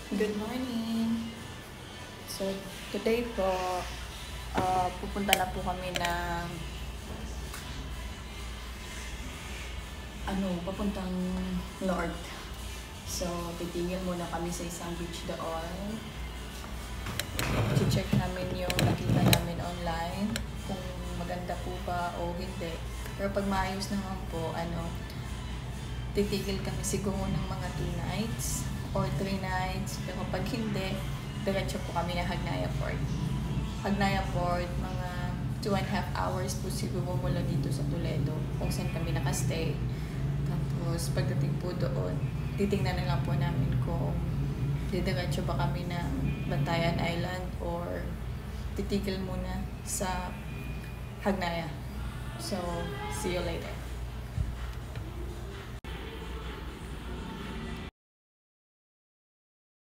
Good morning! So, today po, pupunta na po kami ng papuntang north. So, titigil muna kami sa isang beach doon. I-check namin yung nakita namin online kung maganda po ba o hindi. Pero pag maayos naman po, titigil kami siguro ng mga 2 nights or 3 nights. Pero pag hindi, diretso po kami na Hagnaya Port. Hagnaya Port, mga 2.5 hours po siguro mula dito sa Toledo, kung saan kami nakastay. Tapos pagdating po doon, titingnan na lang po namin kung didiretso ba kami ng Bantayan Island or titigil muna sa Hagnaya. So, see you later.